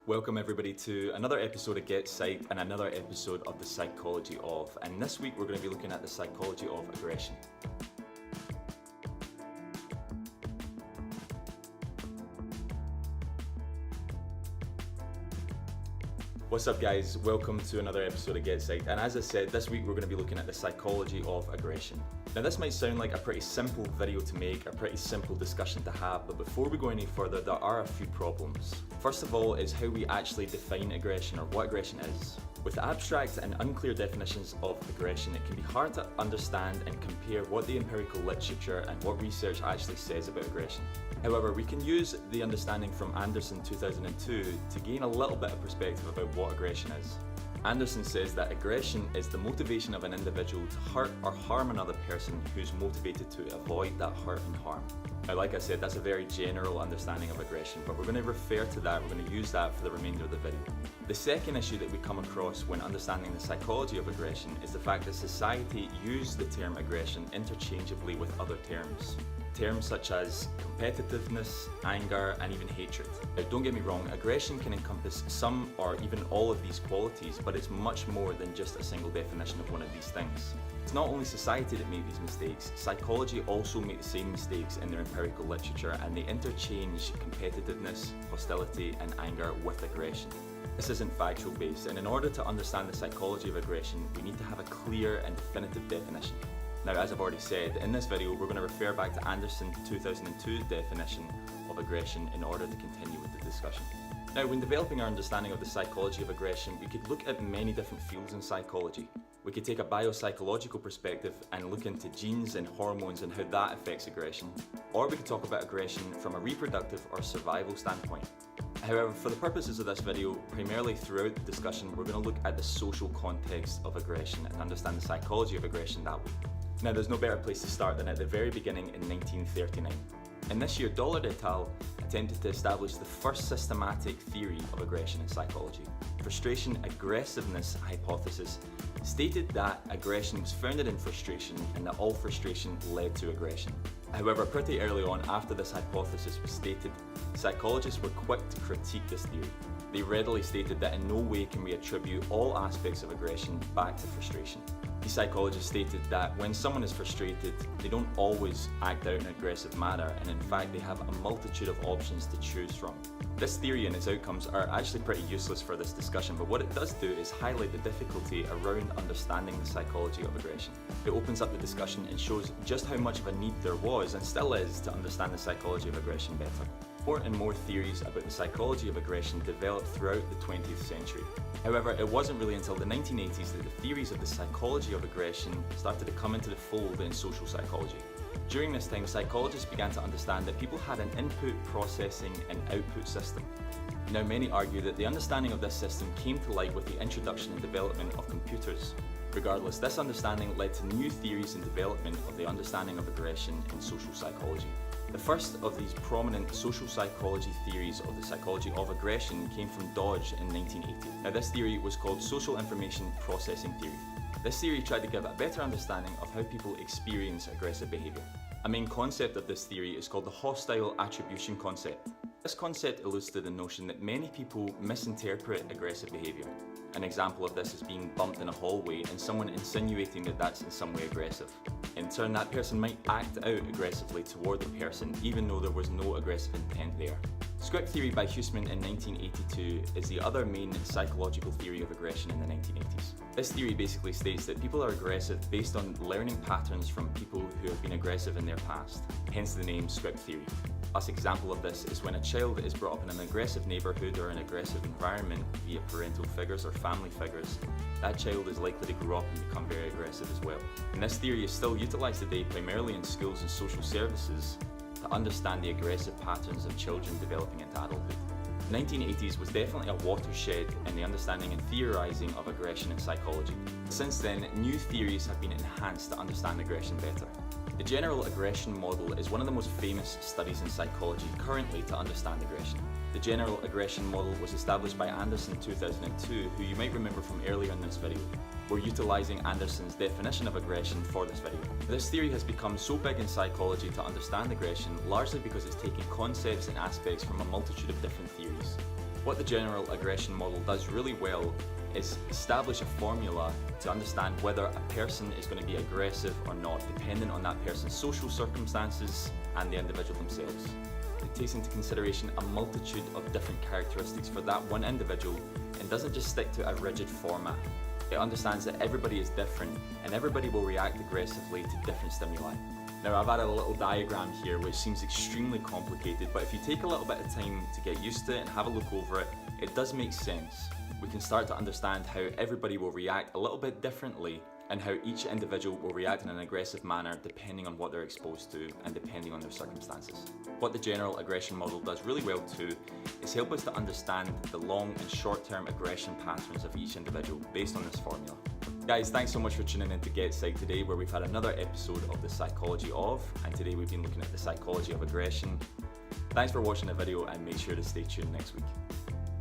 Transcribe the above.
Welcome everybody to another episode of GetPsyched and another episode of the psychology of. And this week we're going to be looking at the psychology of aggression. What's up guys, welcome to another episode of GetPsyched, and as I said, this week we're going to be looking at the psychology of aggression. Now this might sound like a pretty simple video to make, a pretty simple discussion to have, but before we go any further there are a few problems. First of all is how we actually define aggression, or what aggression is. With abstract and unclear definitions of aggression, it can be hard to understand and compare what the empirical literature and what research actually says about aggression. However, we can use the understanding from Anderson 2002 to gain a little bit of perspective about what aggression is. Anderson says that aggression is the motivation of an individual to hurt or harm another person who's motivated to avoid that hurt and harm. Now, like I said, that's a very general understanding of aggression, but we're going to refer to that, we're going to use that for the remainder of the video. The second issue that we come across when understanding the psychology of aggression is the fact that society use the term aggression interchangeably with other terms. Terms such as competitiveness, anger, and even hatred. Now, don't get me wrong, aggression can encompass some or even all of these qualities, but it's much more than just a single definition of one of these things. It's not only society that make these mistakes, psychology also make the same mistakes in their empirical literature, and they interchange competitiveness, hostility, and anger with aggression. This isn't factual based, and in order to understand the psychology of aggression, we need to have a clear and definitive definition. Now, as I've already said, in this video we're going to refer back to Anderson's 2002 definition of aggression in order to continue with the discussion. Now, when developing our understanding of the psychology of aggression, we could look at many different fields in psychology. We could take a biopsychological perspective and look into genes and hormones and how that affects aggression. Or we could talk about aggression from a reproductive or survival standpoint. However, for the purposes of this video, primarily throughout the discussion, we're going to look at the social context of aggression and understand the psychology of aggression that way. Now, there's no better place to start than at the very beginning in 1939. And this year, Dollard et al. Attempted to establish the first systematic theory of aggression in psychology. Frustration aggressiveness hypothesis stated that aggression was founded in frustration and that all frustration led to aggression. However, pretty early on after this hypothesis was stated, psychologists were quick to critique this theory. They readily stated that in no way can we attribute all aspects of aggression back to frustration. The psychologists stated that when someone is frustrated, they don't always act out in an aggressive manner, and in fact they have a multitude of options to choose from. This theory and its outcomes are actually pretty useless for this discussion, but what it does do is highlight the difficulty around understanding the psychology of aggression. It opens up the discussion and shows just how much of a need there was and still is to understand the psychology of aggression better. More and more theories about the psychology of aggression developed throughout the 20th century. However, it wasn't really until the 1980s that the theories of the psychology of aggression started to come into the fold in social psychology. During this time, psychologists began to understand that people had an input, processing, and output system. Now, many argue that the understanding of this system came to light with the introduction and development of computers. Regardless, this understanding led to new theories and development of the understanding of aggression in social psychology. The first of these prominent social psychology theories of the psychology of aggression came from Dodge in 1980. Now, this theory was called social information processing theory. This theory tried to give a better understanding of how people experience aggressive behaviour. A main concept of this theory is called the hostile attribution concept. This concept alludes to the notion that many people misinterpret aggressive behaviour. An example of this is being bumped in a hallway and someone insinuating that that's in some way aggressive. In turn, that person might act out aggressively toward the person even though there was no aggressive intent there. Script theory by Hussman in 1982 is the other main psychological theory of aggression in the 1980s. This theory basically states that people are aggressive based on learning patterns from people who have been aggressive in their past, hence the name script theory. A classic example of this is when a child is brought up in an aggressive neighbourhood or an aggressive environment via parental figures or family figures, that child is likely to grow up and become very aggressive as well. And this theory is still utilised today primarily in schools and social services to understand the aggressive patterns of children developing into adulthood. The 1980s was definitely a watershed in the understanding and theorising of aggression in psychology. Since then, new theories have been enhanced to understand aggression better. The general aggression model is one of the most famous studies in psychology currently to understand aggression. The general aggression model was established by Anderson in 2002, who you might remember from earlier in this video. We're utilising Anderson's definition of aggression for this video. This theory has become so big in psychology to understand aggression largely because it's taking concepts and aspects from a multitude of different theories. What the general aggression model does really well is establish a formula to understand whether a person is going to be aggressive or not, depending on that person's social circumstances and the individual themselves. It takes into consideration a multitude of different characteristics for that one individual and doesn't just stick to a rigid format. It understands that everybody is different and everybody will react aggressively to different stimuli. Now, I've added a little diagram here which seems extremely complicated, but if you take a little bit of time to get used to it and have a look over it, it does make sense. We can start to understand how everybody will react a little bit differently and how each individual will react in an aggressive manner depending on what they're exposed to and depending on their circumstances. What the general aggression model does really well too is help us to understand the long and short-term aggression patterns of each individual based on this formula. Guys, thanks so much for tuning in to GetPsyched today, where we've had another episode of the psychology of, and today we've been looking at the psychology of aggression. Thanks for watching the video and make sure to stay tuned next week.